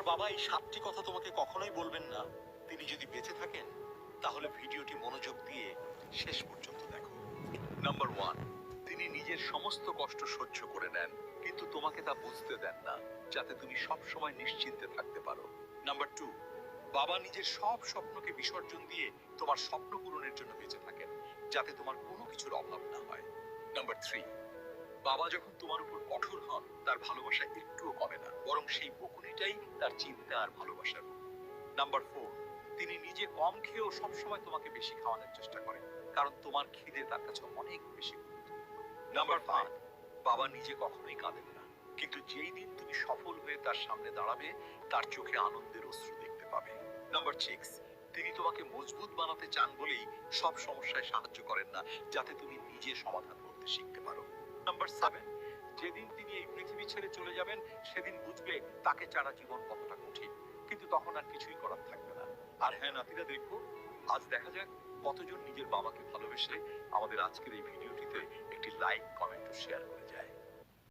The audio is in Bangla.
তোমার বাবা এই 7টি কথা তোমাকে কখনোই বলবেন না। তিনি যদি বেঁচে থাকেন তাহলে ভিডিওটি মনোযোগ দিয়ে শেষ পর্যন্ত দেখো। নাম্বার 1, তিনি নিজের সমস্ত কষ্ট সহ্য করে নেন, কিন্তু তোমাকে তা বুঝতে দেন না, যাতে তুমি সব সময় নিশ্চিন্তে থাকতে পারো। নাম্বার 2, বাবা নিজের সব স্বপ্নকে বিসর্জন দিয়ে তোমার স্বপ্ন পূরণের জন্য বেঁচে থাকেন, যাতে তোমার কোনো কিছুর অভাব না হয়। নাম্বার 3, বাবা যখন তোমার উপর কঠোর হন, তার ভালোবাসা একটুও কমে না, বরং সেই বকুনিটাই তার চিন্তা আর ভালোবাসার রূপ। নাম্বার 4, তিনি নিজে কম খেয়েও সবসময় তোমাকে বেশি খাওয়ানোর চেষ্টা করেন, কারণ তোমার খিদে তার কাছে অনেক বেশি গুরুত্বপূর্ণ। নাম্বার 5, বাবা নিজে কখনোই কাঁদেন না, কিন্তু যেই দিন তুমি সফল হয়ে তার সামনে দাঁড়াবে, তার চোখে আনন্দের অশ্রু দেখতে পাবে। নাম্বার 6, তিনি তোমাকে মজবুত বানাতে চান বলেই সব সমস্যায় সাহায্য করেন না, যাতে তুমি নিজে সমাধান করতে শিখতে পারো। নাম্বার 7, যেদিন তিনি এই পৃথিবী ছেড়ে চলে যাবেন, সেদিন বুঝবে তাকে ছাড়া জীবন কতটা কঠিন, কিন্তু তখন আর কিছুই করার থাকবে না। আর হ্যাঁ নাতিরা, দেখো আজ দেখা যাক কতজন নিজের বাবাকে ভালোবেসে আমাদের আজকের এই ভিডিওটিতে একটি লাইক, কমেন্ট ও শেয়ার করে।